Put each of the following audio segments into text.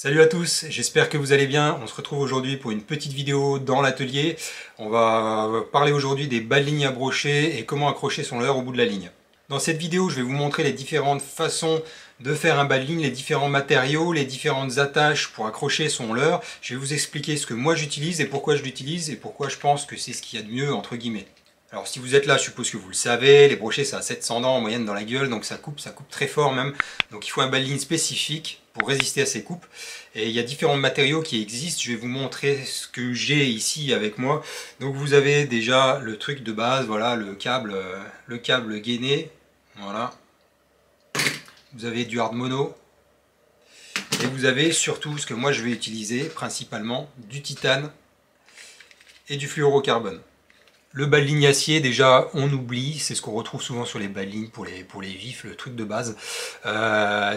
Salut à tous, j'espère que vous allez bien. On se retrouve aujourd'hui pour une petite vidéo dans l'atelier. On va parler aujourd'hui des bas de ligne à brocher et comment accrocher son leurre au bout de la ligne. Dans cette vidéo, je vais vous montrer les différentes façons de faire un bas de ligne, les différents matériaux, les différentes attaches pour accrocher son leurre. Je vais vous expliquer ce que moi j'utilise et pourquoi je l'utilise et pourquoi je pense que c'est ce qu'il y a de mieux entre guillemets. Alors si vous êtes là, je suppose que vous le savez, les brochets ça a 700 dents en moyenne dans la gueule, donc ça coupe très fort même. Donc il faut un bas de ligne spécifique pour résister à ces coupes. Et il y a différents matériaux qui existent, je vais vous montrer ce que j'ai ici avec moi. Donc vous avez déjà le truc de base, voilà, le câble gainé, voilà. Vous avez du hard mono. Et vous avez surtout ce que moi je vais utiliser, principalement du titane et du fluorocarbone. Le bas de ligne acier, déjà, on oublie, c'est ce qu'on retrouve souvent sur les bas de ligne pour les vifs, le truc de base.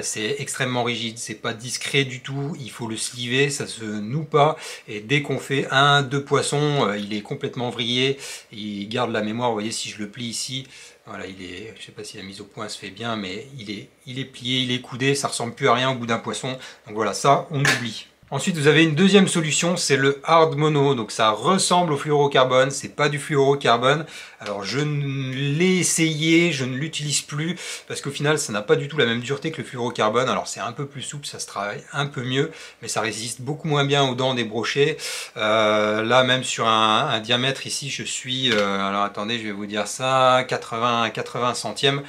C'est extrêmement rigide, c'est pas discret du tout, il faut le sliver, ça se noue pas. Et dès qu'on fait un, deux poissons, il est complètement vrillé, il garde la mémoire. Vous voyez, si je le plie ici, voilà, je sais pas si la mise au point se fait bien, mais il est plié, il est coudé, ça ressemble plus à rien au bout d'un poisson. Donc voilà, ça, on oublie. Ensuite, vous avez une deuxième solution, c'est le hard mono. Donc ça ressemble au fluorocarbone, c'est pas du fluorocarbone. Alors je l'ai essayé, je ne l'utilise plus parce qu'au final ça n'a pas du tout la même dureté que le fluorocarbone. Alors c'est un peu plus souple, ça se travaille un peu mieux, mais ça résiste beaucoup moins bien aux dents des brochets. Là même sur un diamètre ici, je suis, alors attendez, je vais vous dire ça, 80 centièmes.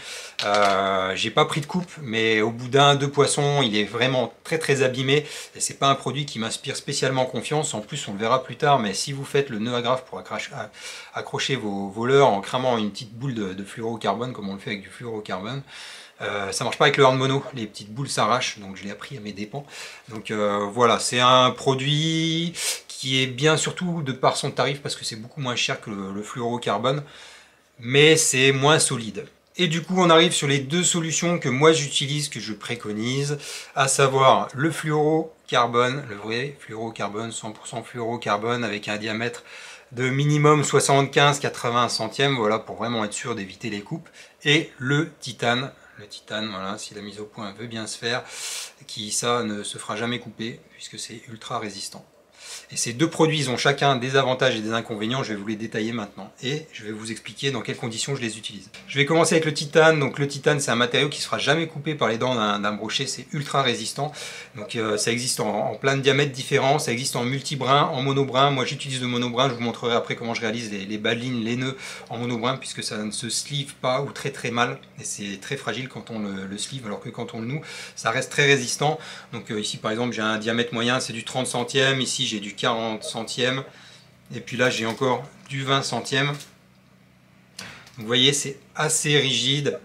J'ai pas pris de coupe, mais au bout d'un, deux poissons, il est vraiment très abîmé. Et c'est pas un produit qui m'inspire spécialement confiance. En plus, on le verra plus tard, mais si vous faites le nœud agrafe pour accrocher vos leurres en cramant une petite boule de fluorocarbone, comme on le fait avec du fluorocarbone, ça marche pas avec le hard mono, les petites boules s'arrachent, donc je l'ai appris à mes dépens. Donc voilà, c'est un produit qui est bien surtout de par son tarif, parce que c'est beaucoup moins cher que le fluorocarbone, mais c'est moins solide. Et du coup, on arrive sur les deux solutions que moi j'utilise, que je préconise, à savoir le fluorocarbone, le vrai fluorocarbone, 100% fluorocarbone, avec un diamètre de minimum 75-80 centièmes, voilà, pour vraiment être sûr d'éviter les coupes, et le titane, voilà, si la mise au point veut bien se faire, qui ça ne se fera jamais couper, puisque c'est ultra résistant. Et ces deux produits, ils ont chacun des avantages et des inconvénients, je vais vous les détailler maintenant. Et je vais vous expliquer dans quelles conditions je les utilise. Je vais commencer avec le titane. Donc le titane, c'est un matériau qui ne sera jamais coupé par les dents d'un brochet, c'est ultra résistant. Donc ça existe en plein de diamètres différents, ça existe en multi-brin, en monobrin. Moi j'utilise le monobrin, je vous montrerai après comment je réalise les bas de ligne, les nœuds en monobrin, puisque ça ne se sleeve pas ou très mal. Et c'est très fragile quand on le sleeve, alors que quand on le noue, ça reste très résistant. Donc ici par exemple j'ai un diamètre moyen, c'est du 30 centièmes, ici j'ai du 40 centièmes, et puis là j'ai encore du 20 centièmes. Vous voyez, c'est assez rigide.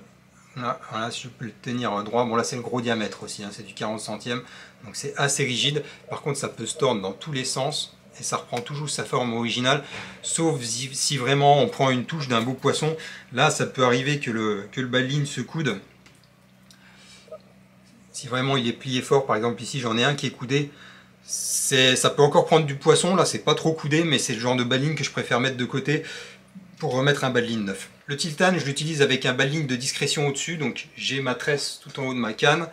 Là, voilà, si je peux le tenir droit. Bon là c'est le gros diamètre aussi, hein, c'est du 40 centièmes, donc c'est assez rigide. Par contre ça peut se tordre dans tous les sens, et ça reprend toujours sa forme originale, sauf si vraiment on prend une touche d'un beau poisson. Là ça peut arriver que le bas de ligne se coude. Si vraiment il est plié fort, par exemple ici j'en ai un qui est coudé, ça peut encore prendre du poisson, là c'est pas trop coudé, mais c'est le genre de bas de ligne que je préfère mettre de côté pour remettre un bas de ligne neuf. Le titane, je l'utilise avec un bas de ligne de discrétion au-dessus, donc j'ai ma tresse tout en haut de ma canne,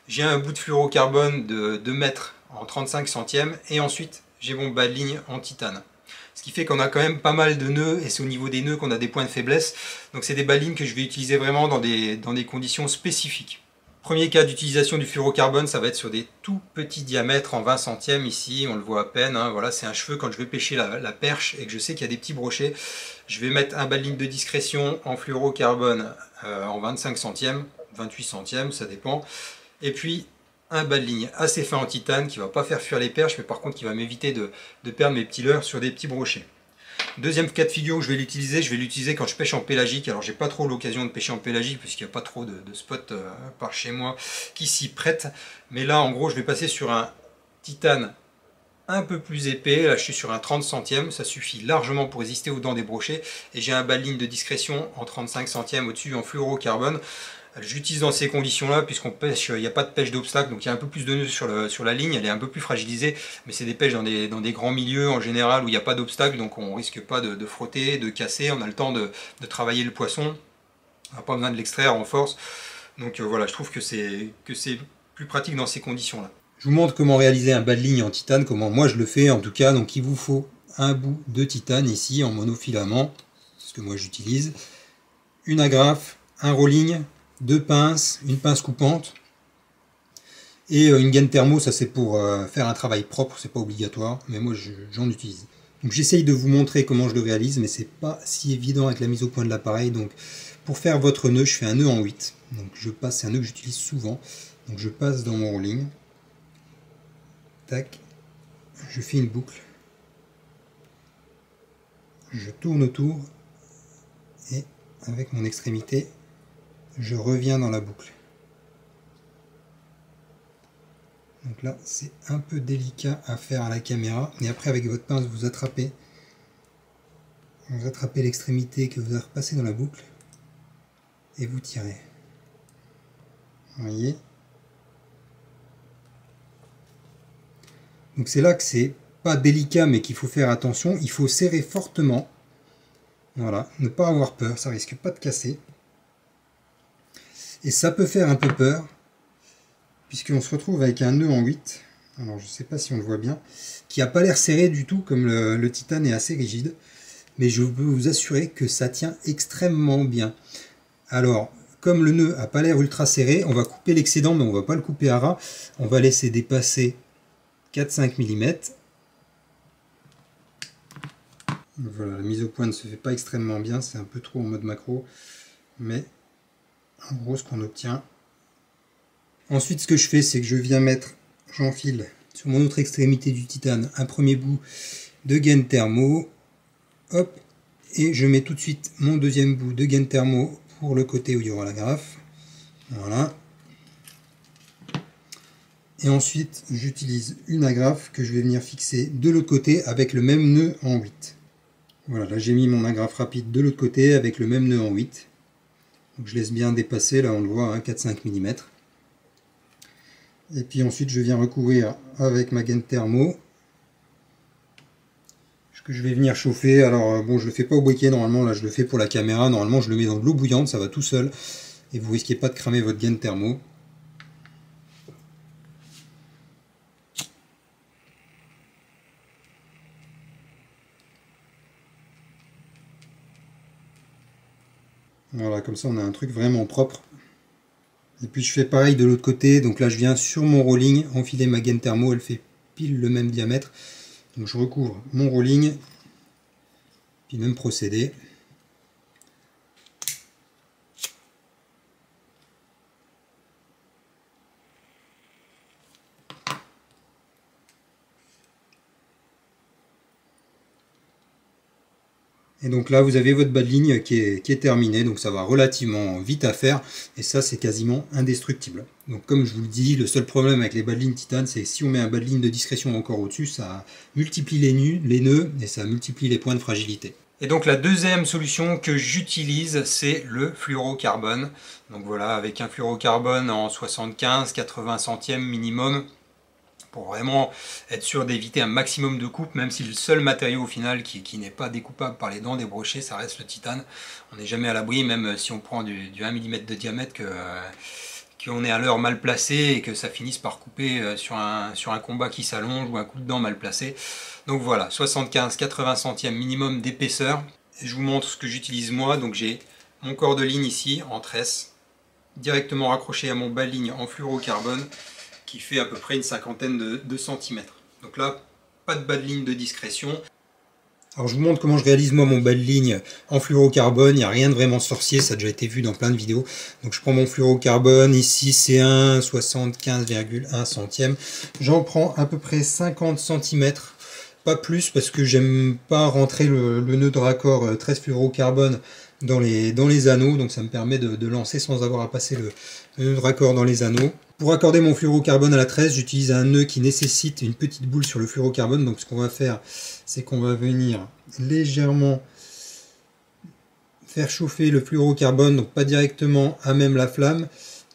j'ai un bout de fluorocarbone de 2 mètres en 35 centièmes, et ensuite j'ai mon bas de ligne en titane. Ce qui fait qu'on a quand même pas mal de nœuds, et c'est au niveau des nœuds qu'on a des points de faiblesse, donc c'est des bas de ligne que je vais utiliser vraiment dans des conditions spécifiques. Premier cas d'utilisation du fluorocarbone, ça va être sur des tout petits diamètres en 20 centièmes, ici on le voit à peine, hein, voilà, c'est un cheveu. Quand je vais pêcher la perche et que je sais qu'il y a des petits brochets, je vais mettre un bas de ligne de discrétion en fluorocarbone en 25 centièmes, 28 centièmes, ça dépend, et puis un bas de ligne assez fin en titane qui ne va pas faire fuir les perches, mais par contre qui va m'éviter de perdre mes petits leurres sur des petits brochets. Deuxième cas de figure où je vais l'utiliser quand je pêche en pélagique. Alors j'ai pas trop l'occasion de pêcher en pélagique puisqu'il n'y a pas trop de spots par chez moi qui s'y prêtent. Mais là en gros je vais passer sur un titane un peu plus épais. Là je suis sur un 30 centièmes, ça suffit largement pour résister aux dents des brochets. Et j'ai un bas de ligne de discrétion en 35 centièmes au-dessus en fluorocarbone. J'utilise dans ces conditions-là, puisqu'on pêche, il n'y a pas de pêche d'obstacle, donc il y a un peu plus de nœuds sur la ligne, elle est un peu plus fragilisée, mais c'est des pêches dans des grands milieux en général où il n'y a pas d'obstacle, donc on ne risque pas de frotter, de casser, on a le temps de travailler le poisson, on n'a pas besoin de l'extraire en force, donc voilà, je trouve que c'est plus pratique dans ces conditions-là. Je vous montre comment réaliser un bas de ligne en titane, comment moi je le fais en tout cas. Donc il vous faut un bout de titane ici en monofilament, ce que moi j'utilise, une agrafe, un rolling, deux pinces, une pince coupante et une gaine thermo. Ça c'est pour faire un travail propre, c'est pas obligatoire, mais moi j'en utilise. Donc j'essaye de vous montrer comment je le réalise, mais c'est pas si évident avec la mise au point de l'appareil. Donc pour faire votre nœud, je fais un nœud en 8. Donc je passe, c'est un nœud que j'utilise souvent. Donc je passe dans mon rolling. Tac. Je fais une boucle. Je tourne autour. Et avec mon extrémité, je reviens dans la boucle. Donc là, c'est un peu délicat à faire à la caméra. Et après, avec votre pince, vous attrapez l'extrémité que vous avez repassé dans la boucle. Et vous tirez. Vous voyez? Donc c'est là que c'est pas délicat, mais qu'il faut faire attention. Il faut serrer fortement. Voilà, ne pas avoir peur, ça risque pas de casser. Et ça peut faire un peu peur, puisqu'on se retrouve avec un nœud en 8. Alors je sais pas si on le voit bien, qui n'a pas l'air serré du tout, comme le titane est assez rigide. Mais je peux vous assurer que ça tient extrêmement bien. Alors, comme le nœud n'a pas l'air ultra serré, on va couper l'excédent, mais on va pas le couper à ras. On va laisser dépasser 4-5 mm. Voilà, la mise au point ne se fait pas extrêmement bien, c'est un peu trop en mode macro, mais en gros ce qu'on obtient. Ensuite ce que je fais, c'est que je viens mettre, j'enfile sur mon autre extrémité du titane un premier bout de gaine thermo, hop, et je mets tout de suite mon deuxième bout de gaine thermo pour le côté où il y aura l'agrafe. Voilà. Et ensuite j'utilise une agrafe que je vais venir fixer de l'autre côté avec le même nœud en 8. Voilà, là j'ai mis mon agrafe rapide de l'autre côté avec le même nœud en 8. Donc je laisse bien dépasser, là on le voit, hein, 4-5 mm. Et puis ensuite je viens recouvrir avec ma gaine thermo, que je vais venir chauffer. Alors bon, je le fais pas au briquet normalement, là je le fais pour la caméra. Normalement je le mets dans de l'eau bouillante, ça va tout seul. Et vous risquez pas de cramer votre gaine thermo. Voilà, comme ça on a un truc vraiment propre. Et puis je fais pareil de l'autre côté, donc là je viens sur mon rolling enfiler ma gaine thermo, elle fait pile le même diamètre. Donc je recouvre mon rolling, puis même procédé. Et donc là vous avez votre bas de ligne qui est terminé, donc ça va relativement vite à faire, et ça c'est quasiment indestructible. Donc comme je vous le dis, le seul problème avec les bas de ligne titane, c'est que si on met un bas de ligne de discrétion encore au-dessus, ça multiplie les nœuds et ça multiplie les points de fragilité. Et donc la deuxième solution que j'utilise, c'est le fluorocarbone. Donc voilà, avec un fluorocarbone en 75-80 centièmes minimum, pour vraiment être sûr d'éviter un maximum de coupe, même si le seul matériau au final qui n'est pas découpable par les dents des brochets, ça reste le titane. On n'est jamais à l'abri, même si on prend du 1 mm de diamètre, qu'on est à l'heure mal placé et que ça finisse par couper sur un combat qui s'allonge ou un coup de dent mal placé. Donc voilà, 75-80 centièmes minimum d'épaisseur. Je vous montre ce que j'utilise moi. Donc j'ai mon corps de ligne ici en tresse, directement raccroché à mon bas de ligne en fluorocarbone, qui fait à peu près une cinquantaine de centimètres. Donc là, pas de bas de ligne de discrétion. Alors je vous montre comment je réalise moi mon bas de ligne en fluorocarbone. Il n'y a rien de vraiment sorcier, ça a déjà été vu dans plein de vidéos. Donc je prends mon fluorocarbone, ici c'est un 75,1 centième. J'en prends à peu près 50 cm, pas plus parce que j'aime pas rentrer le nœud de raccord 13 fluorocarbone dans les anneaux. Donc ça me permet de lancer sans avoir à passer le nœud de raccord dans les anneaux. Pour accorder mon fluorocarbone à la tresse, j'utilise un nœud qui nécessite une petite boule sur le fluorocarbone. Donc ce qu'on va faire, c'est qu'on va venir légèrement faire chauffer le fluorocarbone, donc pas directement à même la flamme,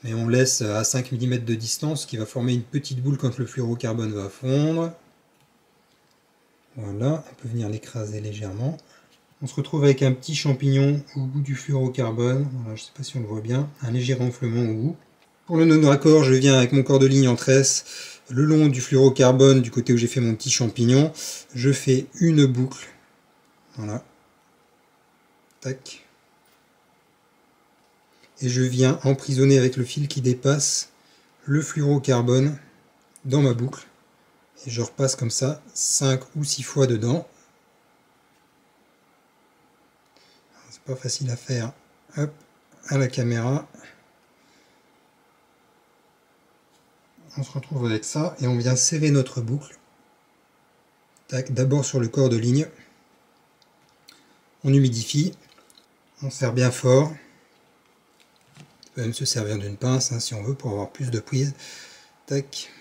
mais on laisse à 5 mm de distance, qui va former une petite boule quand le fluorocarbone va fondre. Voilà, on peut venir l'écraser légèrement. On se retrouve avec un petit champignon au bout du fluorocarbone. Voilà, je ne sais pas si on le voit bien, un léger renflement au bout. Pour le nœud de raccord, je viens avec mon corps de ligne en tresse, le long du fluorocarbone, du côté où j'ai fait mon petit champignon, je fais une boucle. Voilà. Tac. Et je viens emprisonner avec le fil qui dépasse le fluorocarbone dans ma boucle. Et je repasse comme ça 5 ou 6 fois dedans. C'est pas facile à faire. Hop, à la caméra. On se retrouve avec ça et on vient serrer notre boucle. Tac, d'abord sur le corps de ligne. On humidifie. On serre bien fort. On peut même se servir d'une pince hein, si on veut pour avoir plus de prise. Tac.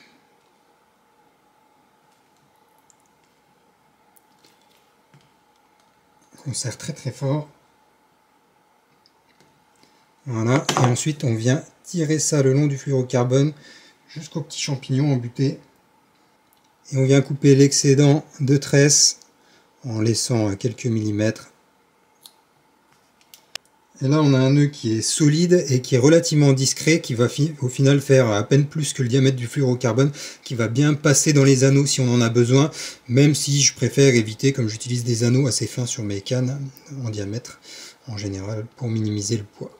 On serre très très fort. Voilà, et ensuite on vient tirer ça le long du fluorocarbone jusqu'au petit champignon embuté. Et on vient couper l'excédent de tresse en laissant quelques millimètres. Et là on a un nœud qui est solide et qui est relativement discret, qui va au final faire à peine plus que le diamètre du fluorocarbone, qui va bien passer dans les anneaux si on en a besoin, même si je préfère éviter, comme j'utilise des anneaux assez fins sur mes cannes en diamètre en général pour minimiser le poids.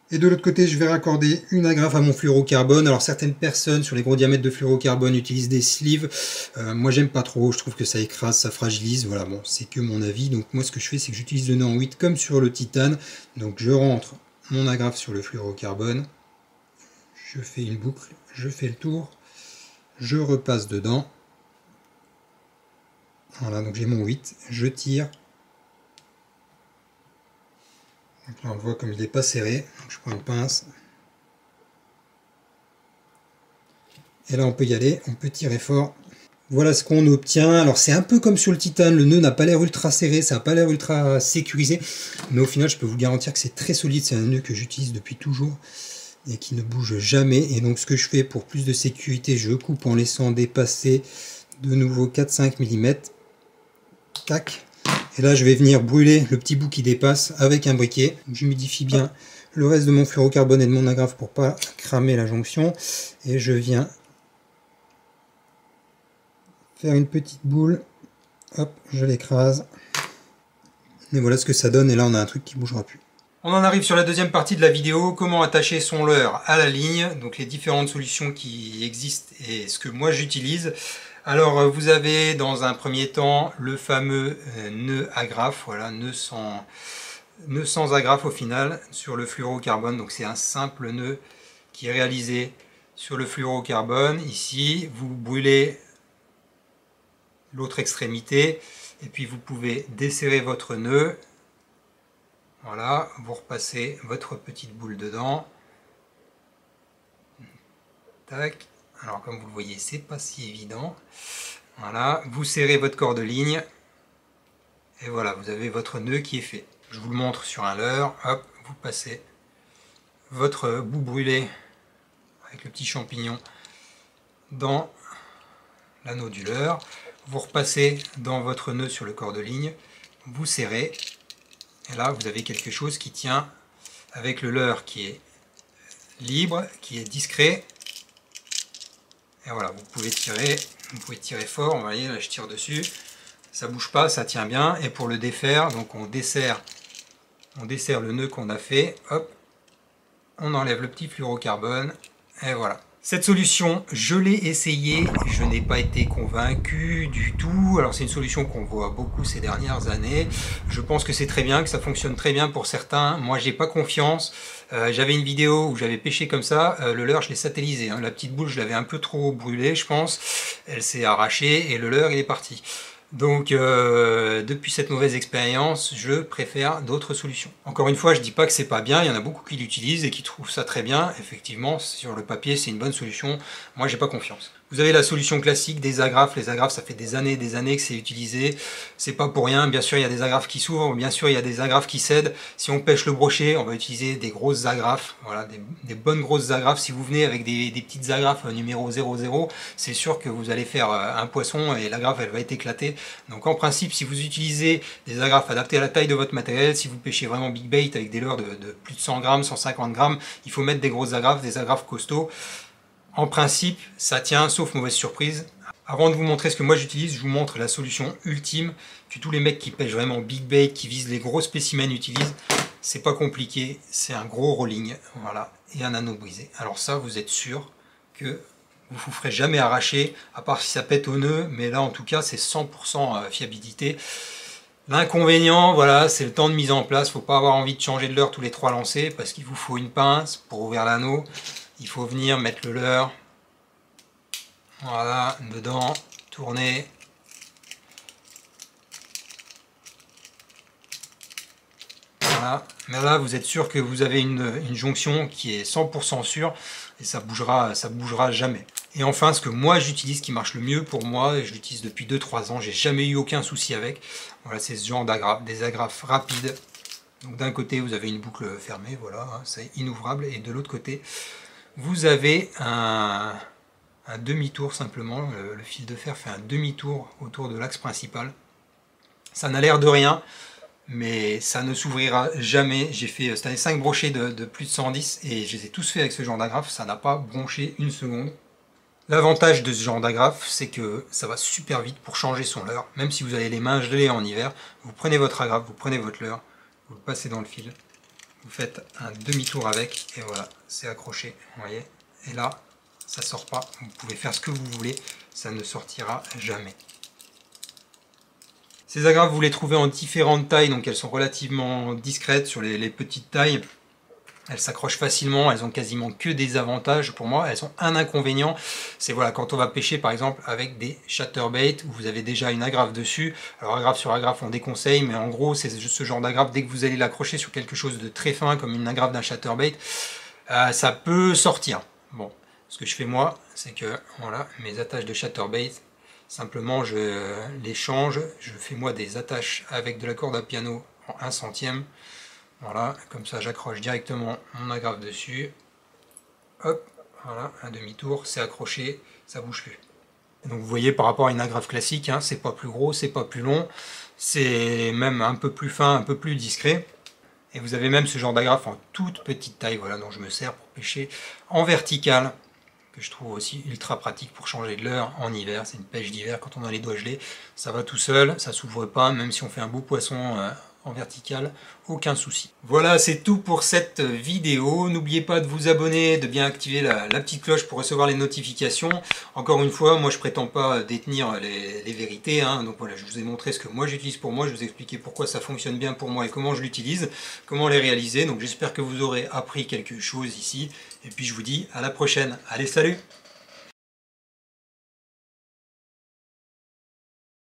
Et de l'autre côté, je vais raccorder une agrafe à mon fluorocarbone. Alors certaines personnes sur les gros diamètres de fluorocarbone utilisent des sleeves. Moi j'aime pas trop, je trouve que ça écrase, ça fragilise. Voilà, bon, c'est que mon avis. Donc moi ce que je fais, c'est que j'utilise le nœud en 8 comme sur le titane. Donc je rentre mon agrafe sur le fluorocarbone. Je fais une boucle, je fais le tour. Je repasse dedans. Voilà, donc j'ai mon 8, je tire. Donc là on le voit comme il n'est pas serré, donc je prends une pince. Et là on peut y aller, on peut tirer fort. Voilà ce qu'on obtient. Alors c'est un peu comme sur le titane, le nœud n'a pas l'air ultra serré, ça n'a pas l'air ultra sécurisé. Mais au final je peux vous garantir que c'est très solide, c'est un nœud que j'utilise depuis toujours et qui ne bouge jamais. Et donc ce que je fais pour plus de sécurité, je coupe en laissant dépasser de nouveau 4-5 mm. Tac. Et là, je vais venir brûler le petit bout qui dépasse avec un briquet. J'humidifie bien le reste de mon fluorocarbone et de mon agrafe pour pas cramer la jonction. Et je viens faire une petite boule. Hop, je l'écrase. Et voilà ce que ça donne. Et là, on a un truc qui bougera plus. On en arrive sur la deuxième partie de la vidéo, comment attacher son leurre à la ligne, donc les différentes solutions qui existent et ce que moi j'utilise. Alors vous avez dans un premier temps le fameux nœud agrafe, voilà, nœud sans agrafe au final sur le fluorocarbone, donc c'est un simple nœud qui est réalisé sur le fluorocarbone. Ici vous brûlez l'autre extrémité et puis vous pouvez desserrer votre nœud. Voilà, vous repassez votre petite boule dedans. Tac. Alors comme vous le voyez, c'est pas si évident. Voilà, vous serrez votre corde ligne. Et voilà, vous avez votre nœud qui est fait. Je vous le montre sur un leurre. Hop, vous passez votre bout brûlé avec le petit champignon dans l'anneau du leurre. Vous repassez dans votre nœud sur le corde ligne. Vous serrez. Et là, vous avez quelque chose qui tient avec le leurre qui est libre, qui est discret. Et voilà, vous pouvez tirer fort. Vous voyez, là je tire dessus. Ça bouge pas, ça tient bien. Et pour le défaire, donc on dessert le nœud qu'on a fait. Hop, on enlève le petit fluorocarbone. Et voilà. Cette solution, je l'ai essayée, je n'ai pas été convaincu du tout. Alors c'est une solution qu'on voit beaucoup ces dernières années. Je pense que c'est très bien, que ça fonctionne très bien pour certains. Moi j'ai pas confiance. J'avais une vidéo où j'avais pêché comme ça, le leurre je l'ai satellisé. Hein. La petite boule je l'avais un peu trop brûlée je pense. Elle s'est arrachée et le leurre il est parti. Donc depuis cette mauvaise expérience, je préfère d'autres solutions. Encore une fois, je dis pas que c'est pas bien, il y en a beaucoup qui l'utilisent et qui trouvent ça très bien. Effectivement, sur le papier, c'est une bonne solution. Moi, j'ai pas confiance. Vous avez la solution classique des agrafes. Les agrafes, ça fait des années que c'est utilisé. C'est pas pour rien. Bien sûr, il y a des agrafes qui s'ouvrent. Bien sûr, il y a des agrafes qui cèdent. Si on pêche le brochet, on va utiliser des grosses agrafes. Voilà, des bonnes grosses agrafes. Si vous venez avec des petites agrafes numéro 00, c'est sûr que vous allez faire un poisson et l'agrafe, elle va être éclatée. Donc en principe, si vous utilisez des agrafes adaptées à la taille de votre matériel, si vous pêchez vraiment big bait avec des leurres de plus de 100 grammes, 150 grammes, il faut mettre des grosses agrafes, des agrafes costauds. En principe, ça tient, sauf mauvaise surprise. Avant de vous montrer ce que moi j'utilise, je vous montre la solution ultime que tous les mecs qui pêchent vraiment big bait, qui visent les gros spécimens utilisent. C'est pas compliqué, c'est un gros rolling, voilà, et un anneau brisé. Alors ça, vous êtes sûr que vous ferez jamais arracher, à part si ça pète au nœud, mais là en tout cas c'est 100% fiabilité. L'inconvénient, voilà, c'est le temps de mise en place. Faut pas avoir envie de changer de leurre tous les 3 lancers parce qu'il vous faut une pince pour ouvrir l'anneau. Il faut venir mettre le leurre, voilà, dedans, tourner. Voilà. Mais là, vous êtes sûr que vous avez une jonction qui est 100% sûre et ça bougera jamais. Et enfin, ce que moi j'utilise qui marche le mieux pour moi, et je l'utilise depuis 2-3 ans, j'ai jamais eu aucun souci avec. Voilà, c'est ce genre d'agrafe, des agrafes rapides. Donc d'un côté, vous avez une boucle fermée, voilà, hein, c'est inouvrable, et de l'autre côté, vous avez un demi-tour simplement. Le fil de fer fait un demi-tour autour de l'axe principal. Ça n'a l'air de rien, mais ça ne s'ouvrira jamais. J'ai fait cette année 5 brochets de plus de 110 et je les ai tous fait avec ce genre d'agrafe, ça n'a pas bronché une seconde. L'avantage de ce genre d'agrafe, c'est que ça va super vite pour changer son leurre. Même si vous avez les mains gelées en hiver, vous prenez votre agrafe, vous prenez votre leurre, vous le passez dans le fil, vous faites un demi-tour avec, et voilà, c'est accroché, vous voyez. Et là, ça sort pas, vous pouvez faire ce que vous voulez, ça ne sortira jamais. Ces agrafes, vous les trouvez en différentes tailles, donc elles sont relativement discrètes sur les petites tailles. Elles s'accrochent facilement, elles ont quasiment que des avantages pour moi. Elles ont un inconvénient, c'est voilà, quand on va pêcher par exemple avec des chatterbait où vous avez déjà une agrafe dessus. Alors agrafe sur agrafe on déconseille, mais en gros c'est juste ce genre d'agrafe, dès que vous allez l'accrocher sur quelque chose de très fin comme une agrafe d'un chatterbait, ça peut sortir. Bon, ce que je fais moi, c'est que voilà, mes attaches de chatterbait, simplement je les change, je fais moi des attaches avec de la corde à piano en 1 centième. Voilà, comme ça j'accroche directement mon agrafe dessus. Hop, voilà, un demi-tour, c'est accroché, ça bouge plus. Donc vous voyez par rapport à une agrafe classique, hein, c'est pas plus gros, c'est pas plus long, c'est même un peu plus fin, un peu plus discret. Et vous avez même ce genre d'agrafe en toute petite taille, voilà, dont je me sers pour pêcher en vertical, que je trouve aussi ultra pratique pour changer de leurre en hiver. C'est une pêche d'hiver, quand on a les doigts gelés, ça va tout seul, ça s'ouvre pas, même si on fait un beau poisson en vertical, aucun souci. Voilà, c'est tout pour cette vidéo. N'oubliez pas de vous abonner, de bien activer la petite cloche pour recevoir les notifications. Encore une fois, moi je prétends pas détenir les vérités, hein. Donc voilà, je vous ai montré ce que moi j'utilise pour moi, je vous ai expliqué pourquoi ça fonctionne bien pour moi et comment je l'utilise, comment les réaliser. Donc j'espère que vous aurez appris quelque chose ici, et puis je vous dis à la prochaine. Allez, salut!